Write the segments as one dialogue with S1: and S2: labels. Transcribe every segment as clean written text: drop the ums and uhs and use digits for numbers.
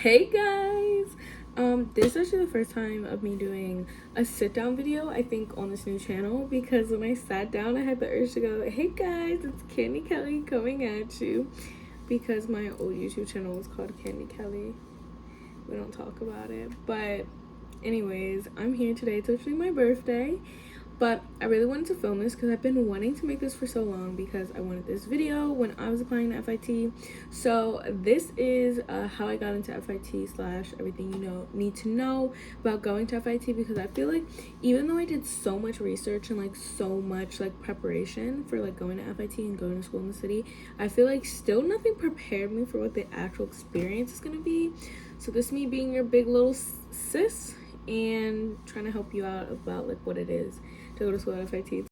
S1: Hey guys! This is actually the first time of me doing a sit-down video, I think, on this new channel, because when I sat down, I had the urge to go, hey guys, it's Candy Kelly coming at you, because my old YouTube channel was called Candy Kelly. We don't talk about it, but anyways, I'm here today. It's actually my birthday. But I really wanted to film this because I've been wanting to make this for so long because I wanted this video when I was applying to FIT. So this is how I got into FIT slash everything you need to know about going to FIT, because I feel like even though I did so much research and like so much like preparation for like going to FIT and going to school in the city, I feel like still nothing prepared me for what the actual experience is going to be. So this is me being your big little sis and trying to help you out about like what it is to go to school at FIT.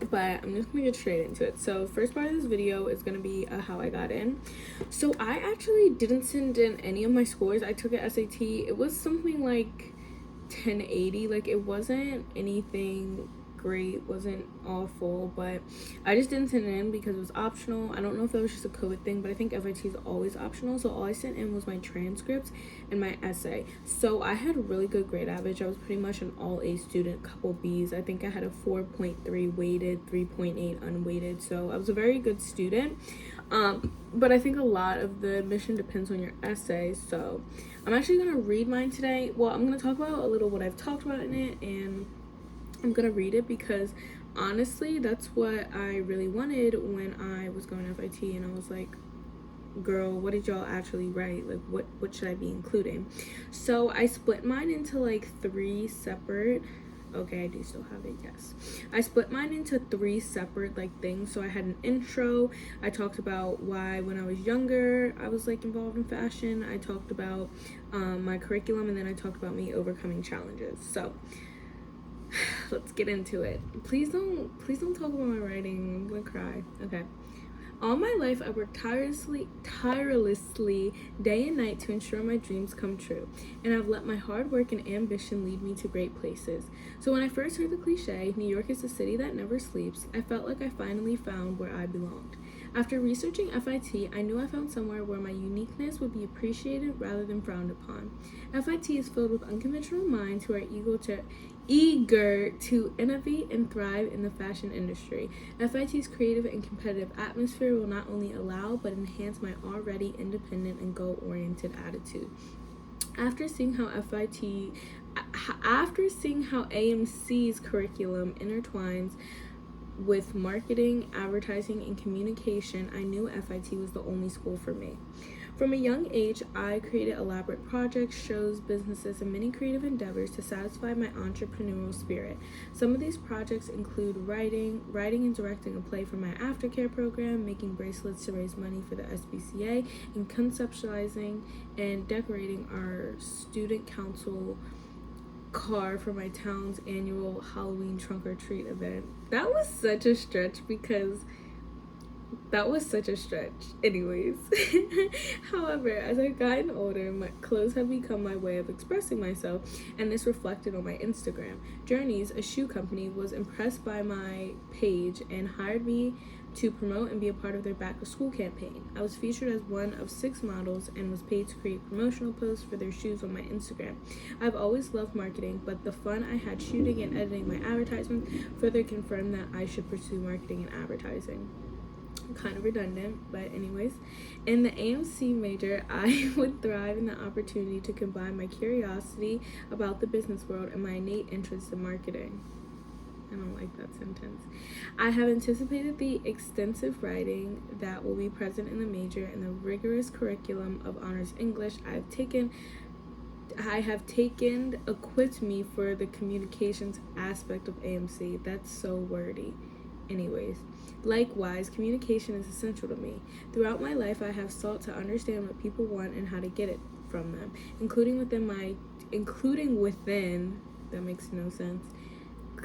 S1: But I'm just gonna get straight into it. So first part of this video is gonna be how I got in. So I actually didn't send in any of my scores. I took an SAT. It was something like 1080. Like, it wasn't anything great, wasn't awful, but I just didn't send it in because it was optional. I don't know if that was just a COVID thing, but I think FIT is always optional. So all I sent in was my transcripts and my essay. So I had a really good grade average. I was pretty much an all A student, couple B's. I think I had a 4.3 weighted, 3.8 unweighted. So I was a very good student. But I think a lot of the admission depends on your essay. So I'm actually gonna read mine today. Well, I'm gonna talk about a little what I've talked about in it, and I'm gonna read it because honestly that's what I really wanted when I was going to FIT, and I was like, girl, what did y'all actually write? Like, what should I be including? So I split mine into like three separate, okay, I do still have it, yes, I split mine into three separate like things. So I had an intro, I talked about why when I was younger I was like involved in fashion, I talked about my curriculum, and then I talked about me overcoming challenges. So let's get into it. Please don't talk about my writing. I'm gonna cry. Okay. All my life, I worked tirelessly, day and night to ensure my dreams come true, and I've let my hard work and ambition lead me to great places. So when I first heard the cliche, New York is the city that never sleeps, I felt like I finally found where I belonged. After researching FIT, I knew I found somewhere where my uniqueness would be appreciated rather than frowned upon. FIT is filled with unconventional minds who are eager to innovate and thrive in the fashion industry. FIT's creative and competitive atmosphere will not only allow but enhance my already independent and goal-oriented attitude. After seeing how AMC's curriculum intertwines with marketing, advertising, and communication, I knew FIT was the only school for me. From a young age, I created elaborate projects, shows, businesses, and many creative endeavors to satisfy my entrepreneurial spirit. Some of these projects include writing and directing a play for my aftercare program, making bracelets to raise money for the SPCA, and conceptualizing and decorating our student council car for my town's annual Halloween trunk or treat event. That was such a stretch. Anyways. However, as I've gotten older, my clothes have become my way of expressing myself, and this reflected on my Instagram. Journeys, a shoe company, was impressed by my page and hired me to promote and be a part of their back to school campaign. I was featured as one of 6 models and was paid to create promotional posts for their shoes on my Instagram. I've always loved marketing, but the fun I had shooting and editing my advertisements further confirmed that I should pursue marketing and advertising. Kind of redundant, but anyways. In the AMC major, I would thrive in the opportunity to combine my curiosity about the business world and my innate interest in marketing. I don't like that sentence. I have anticipated the extensive writing that will be present in the major and the rigorous curriculum of honors English I have taken equipped me for the communications aspect of AMC. That's so wordy. Anyways, likewise, communication is essential to me. Throughout my life, I have sought to understand what people want and how to get it from them, including within, that makes no sense,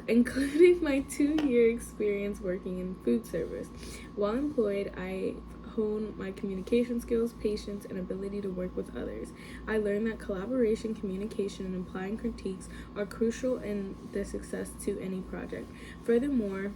S1: including my 2-year experience working in food service. While employed, I honed my communication skills, patience, and ability to work with others. I learned that collaboration, communication, and applying critiques are crucial in the success to any project. Furthermore,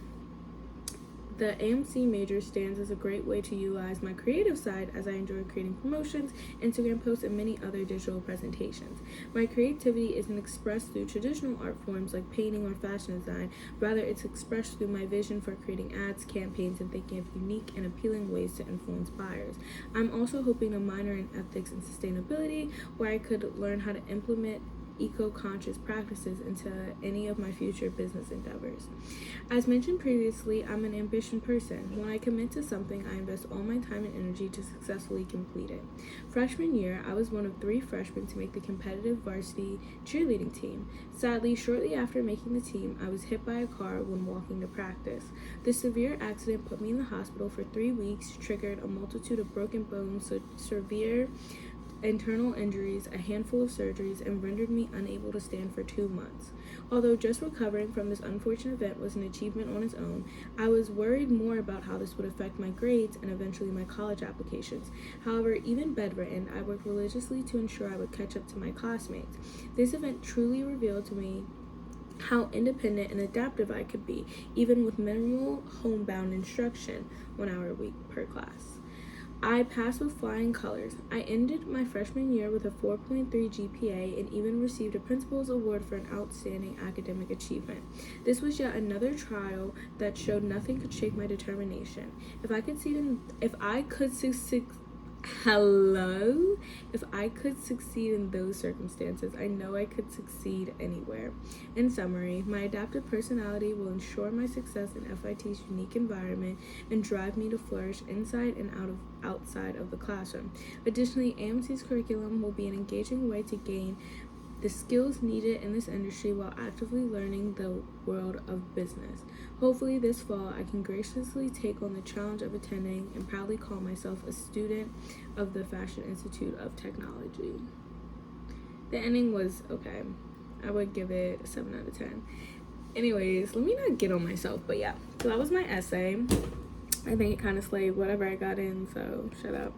S1: The AMC major stands as a great way to utilize my creative side, as I enjoy creating promotions, Instagram posts, and many other digital presentations. My creativity isn't expressed through traditional art forms like painting or fashion design. Rather, it's expressed through my vision for creating ads, campaigns, and thinking of unique and appealing ways to influence buyers. I'm also hoping to minor in ethics and sustainability, where I could learn how to implement eco-conscious practices into any of my future business endeavors. As mentioned previously, I'm an ambitious person. When I commit to something, I invest all my time and energy to successfully complete it. Freshman year, I was one of 3 freshmen to make the competitive varsity cheerleading team. Sadly, shortly after making the team, I was hit by a car when walking to practice. This severe accident put me in the hospital for 3 weeks, triggered a multitude of broken bones, severe internal injuries, a handful of surgeries, and rendered me unable to stand for 2 months. Although just recovering from this unfortunate event was an achievement on its own, I was worried more about how this would affect my grades and eventually my college applications. However, even bedridden, I worked religiously to ensure I would catch up to my classmates. This event truly revealed to me how independent and adaptive I could be, even with minimal homebound instruction 1 hour a week per class. I passed with flying colors. I ended my freshman year with a 4.3 GPA and even received a principal's award for an outstanding academic achievement. This was yet another trial that showed nothing could shake my determination. If I could succeed in those circumstances, I know I could succeed anywhere. In summary, my adaptive personality will ensure my success in FIT's unique environment and drive me to flourish inside and outside of the classroom. Additionally, AMC's curriculum will be an engaging way to gain the skills needed in this industry while actively learning the world of business. Hopefully this fall I can graciously take on the challenge of attending and proudly call myself a student of the Fashion Institute of Technology. The ending was okay. I would give it a 7 out of 10. Anyways, let me not get on myself, but yeah. So that was my essay. I think it kind of slayed whatever I got in, so shut up.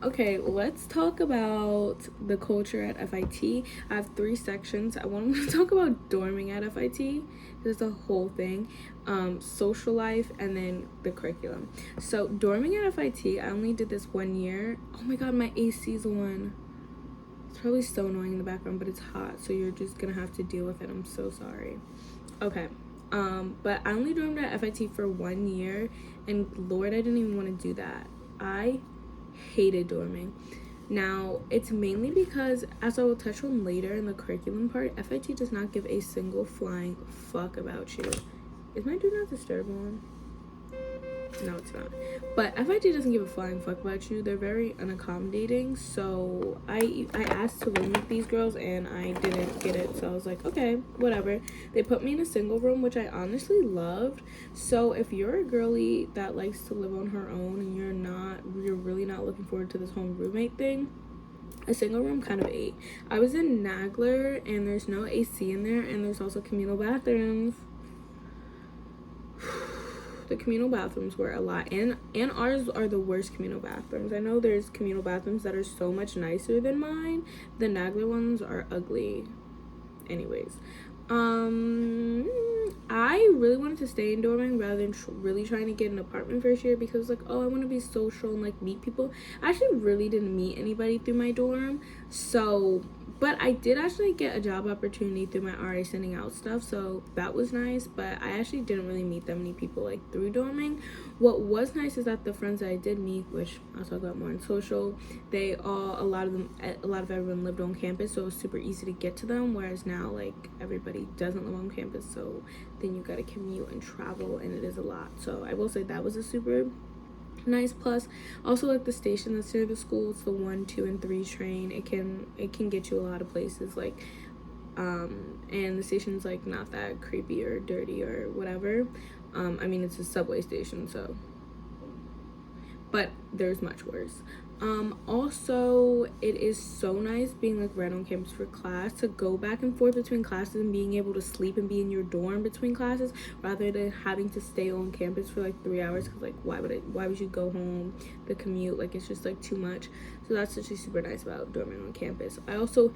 S1: Okay, let's talk about the culture at FIT. I have 3 sections. I want to talk about dorming at FIT. There's a whole thing. Social life, and then the curriculum. So dorming at FIT, I only did this 1 year. Oh my god, my AC's on. It's probably so annoying in the background, but it's hot, so you're just gonna have to deal with it. I'm so sorry. Okay. But I only dormed at FIT for 1 year, and Lord, I didn't even want to do that. I hated dorming. Now, it's mainly because, as I will touch on later in the curriculum part, FIT does not give a single flying fuck about you. Is my do not disturb on? No, it's not. But FIT doesn't give a flying fuck about you. They're very unaccommodating. So I asked to room with these girls and I didn't get it. So I was like, okay, whatever. They put me in a single room, which I honestly loved. So if you're a girly that likes to live on her own and you're really not looking forward to this home roommate thing, a single room kind of ate. I was in Nagler and there's no AC in there, and there's also communal bathrooms. The communal bathrooms were a lot, and ours are the worst communal bathrooms. I know there's communal bathrooms that are so much nicer than mine. The Nagler ones are ugly. Anyways, I really wanted to stay in dorming rather than really trying to get an apartment first year, because like, oh, I want to be social and like meet people. I actually really didn't meet anybody through my dorm, so but I did actually get a job opportunity through my RA sending out stuff, so that was nice. But I actually didn't really meet that many people like through dorming. What was nice is that the friends that I did meet, which I'll talk about more in social, a lot of everyone lived on campus, so it was super easy to get to them, whereas now like everybody doesn't live on campus, so then you gotta commute and travel, and it is a lot. So I will say that was a super nice plus. Also, like the station that's near the school, it's the 1, 2, and 3 train. It can get you a lot of places, like and the station's like not that creepy or dirty or whatever. I mean, it's a subway station, so, but there's much worse. Also, it is so nice being like right on campus for class, to go back and forth between classes and being able to sleep and be in your dorm between classes rather than having to stay on campus for like 3 hours, because like why would you go home? The commute, like, it's just like too much. So that's actually super nice about dorming on campus. I also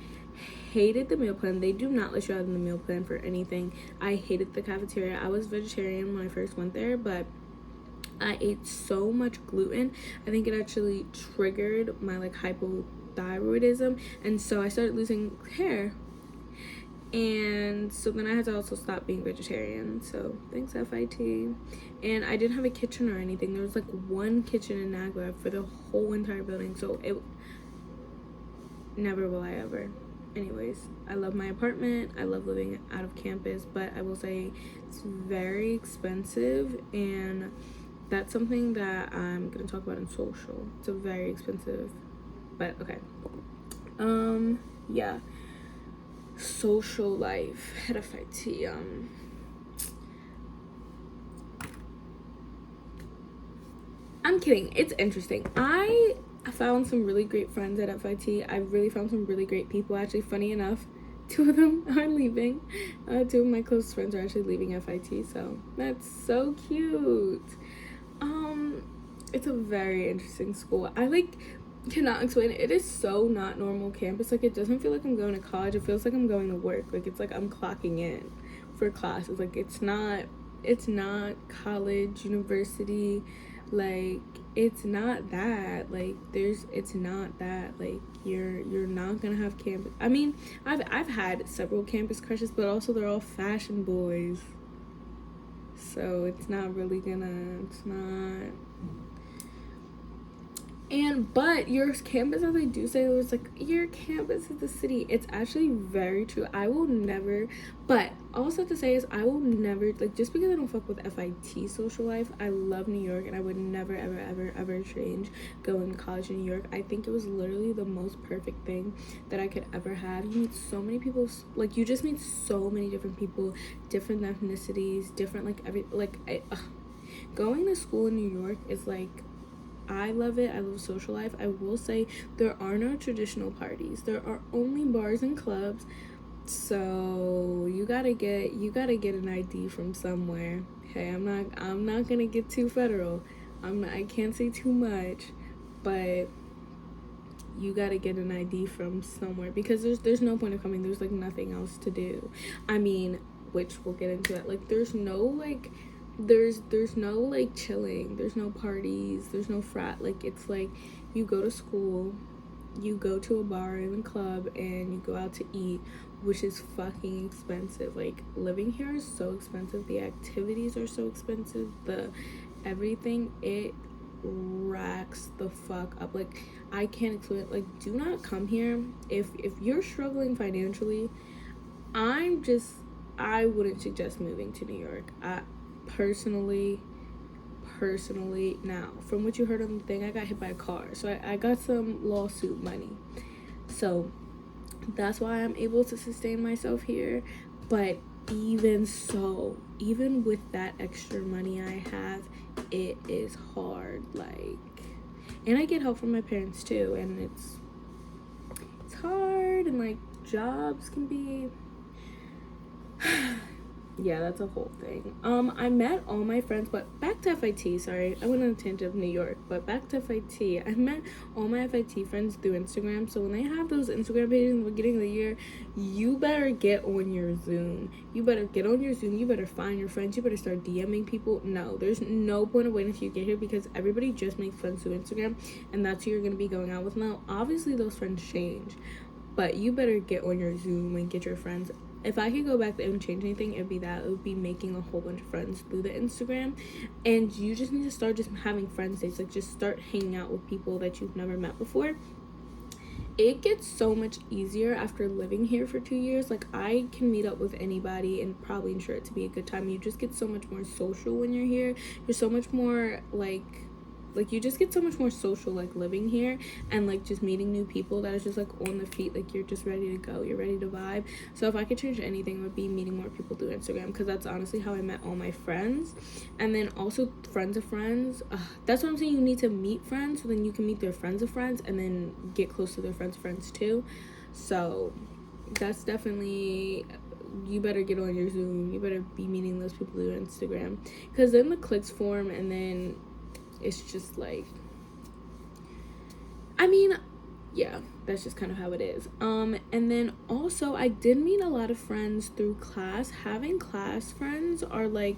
S1: hated the meal plan. They do not let you out in the meal plan for anything. I hated the cafeteria. I was vegetarian when I first went there, but I ate so much gluten. I think it actually triggered my like hypothyroidism, and so I started losing hair. And so then I had to also stop being vegetarian. So thanks, FIT. And I didn't have a kitchen or anything. There was like one kitchen in NAGWA for the whole entire building. So it never will I ever. Anyways, I love my apartment. I love living out of campus, but I will say it's very expensive, and that's something that I'm gonna talk about in social. It's a very expensive, but okay. Yeah. Social life, head of IT. I'm kidding. It's interesting. I found some really great friends at FIT. I really found some really great people. Actually, funny enough, 2 of them are leaving. 2 of my close friends are actually leaving FIT, so that's so cute. It's a very interesting school. I like cannot explain it. It is so not normal campus. Like, it doesn't feel like I'm going to college. It feels like I'm going to work. Like, it's like I'm clocking in for classes. Like, it's not college, university. Like, it's not that. Like, it's not that. Like, you're not gonna have campus. I mean, I've had several campus crushes, but also they're all fashion boys. So it's not. But your campus, as I do say, it was like, your campus is the city. It's actually very true. I will never, but also to say is, I will never, like, just because I don't fuck with FIT social life, I love New York, and I would never, ever, ever, ever change going to college in New York. I think it was literally the most perfect thing that I could ever have. You meet so many people, like, you just meet so many different people, different ethnicities, different, going to school in New York is like, I love it. I love social life. I will say there are no traditional parties. There are only bars and clubs. So you gotta get an ID from somewhere. Hey, I'm not gonna get too federal. I can't say too much, but you gotta get an ID from somewhere, because there's no point of coming. There's like nothing else to do. I mean, which we'll get into that. Like, there's no like chilling, there's no parties, there's no frat. Like, it's like you go to school, you go to a bar and a club, and you go out to eat, which is fucking expensive. Like, living here is so expensive. The activities are so expensive. The everything, it racks the fuck up. Like, I can't explain it. Like, do not come here if you're struggling financially. I wouldn't suggest moving to New York. Personally, now, from what you heard on the thing, I got hit by a car, so I got some lawsuit money, so that's why I'm able to sustain myself here. But even with that extra money I have, it is hard. Like, and I get help from my parents too, and it's hard, and like, jobs can be yeah, that's a whole thing. I met all my friends, but back to FIT, sorry, I went on a tangent of New York, but back to FIT. I met all my FIT friends through Instagram, so when they have those Instagram pages in the beginning of the year, you better get on your Zoom. You better find your friends, you better start DMing people. No, there's no point of waiting until you get here, because everybody just makes friends through Instagram, and that's who you're gonna be going out with now. Obviously, those friends change, but you better get on your Zoom and get your friends. If I could go back and change anything, it would be making a whole bunch of friends through the Instagram. And you just need to start just having friends days. Like, just start hanging out with people that you've never met before. It gets so much easier after living here for 2 years. Like, I can meet up with anybody and probably ensure it to be a good time. You just get so much more social when you're here. You're so much more, like, like, you just get so much more social, like, living here, and like just meeting new people that is just like on the feet, like you're just ready to go, you're ready to vibe. So if I could change anything, it would be meeting more people through Instagram, because that's honestly how I met all my friends. And then also friends of friends, that's what I'm saying, you need to meet friends so then you can meet their friends of friends and then get close to their friends of friends too. So that's definitely, you better get on your Zoom, you better be meeting those people through Instagram, because then the clicks form, and then it's just like, I mean, yeah, that's just kind of how it is. And then also I did meet a lot of friends through class. Having class friends are like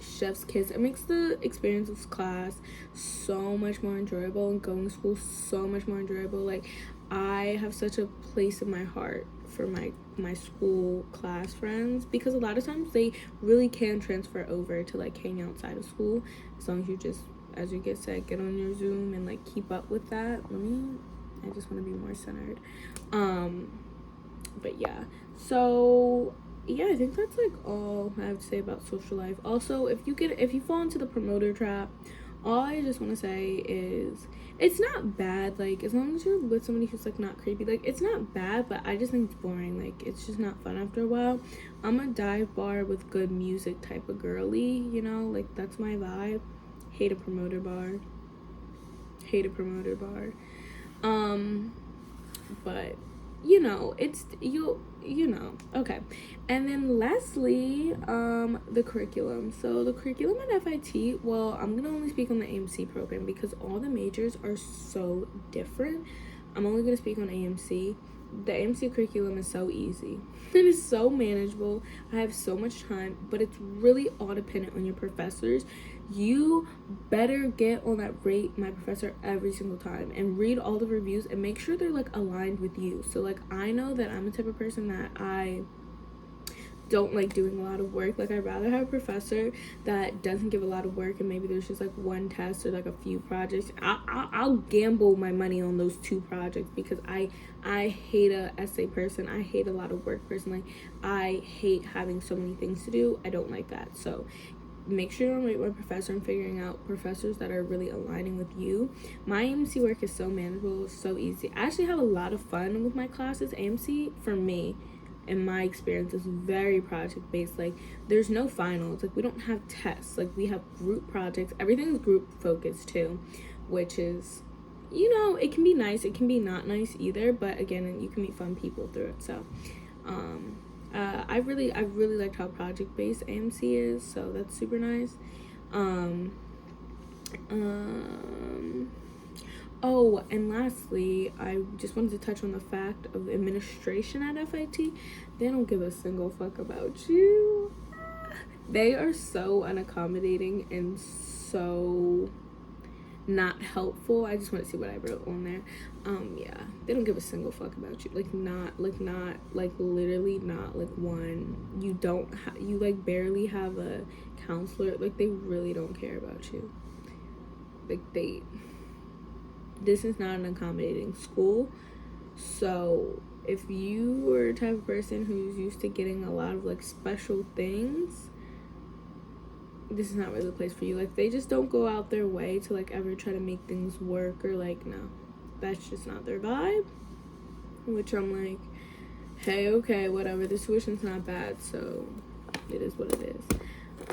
S1: chef's kiss. It makes the experience of class so much more enjoyable, and going to school so much more enjoyable. Like, I have such a place in my heart for my school class friends, because a lot of times they really can transfer over to like hang outside of school, as long as you just, as you get said, get on your Zoom and like keep up with that. I just want to be more centered. But yeah, so yeah, I think that's like all I have to say about social life. Also, if you fall into the promoter trap, all I just want to say is, it's not bad, like, as long as you're with somebody who's like not creepy, like, it's not bad, but I just think it's boring. Like, it's just not fun after a while. I'm a dive bar with good music type of girly, you know, like, that's my vibe. Hate a promoter bar. But you know, it's you know, okay. And then lastly, the curriculum. So the curriculum at FIT, well, I'm gonna only speak on the AMC program because all the majors are so different. I'm only gonna speak on AMC. The AMC curriculum is so easy. It is so manageable. I have so much time, but it's really all dependent on your professors. You better get on that rate my professor every single time and read all the reviews and make sure they're like aligned with you. So like, I know that I'm the type of person that I don't like doing a lot of work. Like, I'd rather have a professor that doesn't give a lot of work, and maybe there's just like one test or like a few projects. I'll gamble my money on those 2 projects, because I hate a essay person. I hate a lot of work personally. I hate having so many things to do. I don't like that. So make sure you rate my professor and figuring out professors that are really aligning with you. My AMC work is so manageable, so easy. I actually have a lot of fun with my classes. AMC, for me, in my experience, is very project based. Like, there's no finals, like, we don't have tests, like, we have group projects. Everything's group focused too, which is, you know, it can be nice, it can be not nice either, but again, you can meet fun people through it. So I really liked how project based AMC is, so that's super nice. Oh, and lastly, I just wanted to touch on the fact of administration at FIT. They don't give a single fuck about you. They are so unaccommodating and so not helpful. I just want to see what I wrote on there. Yeah, they don't give a single fuck about you. Literally not, like, one. You like barely have a counselor. Like, they really don't care about you. Like, this is not an accommodating school. So if you were a type of person who's used to getting a lot of like special things, this is not really the place for you. Like, they just don't go out their way to like ever try to make things work, or like, no, that's just not their vibe. Which I'm like, hey, okay, whatever, the tuition's not bad, so it is what it is.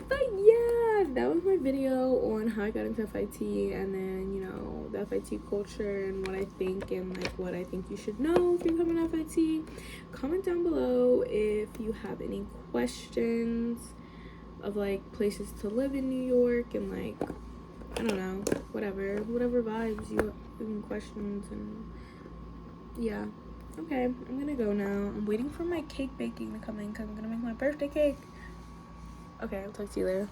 S1: But yeah, that was my video on how I got into FIT, and then, you know, the FIT culture and what I think, and like what I think you should know if you come in FIT. Comment down below if you have any questions of like places to live in New York, and like, I don't know, whatever vibes you have, any questions. And yeah, okay, I'm gonna go now. I'm waiting for my cake baking to come in because I'm gonna make my birthday cake. Okay, I'll talk to you later.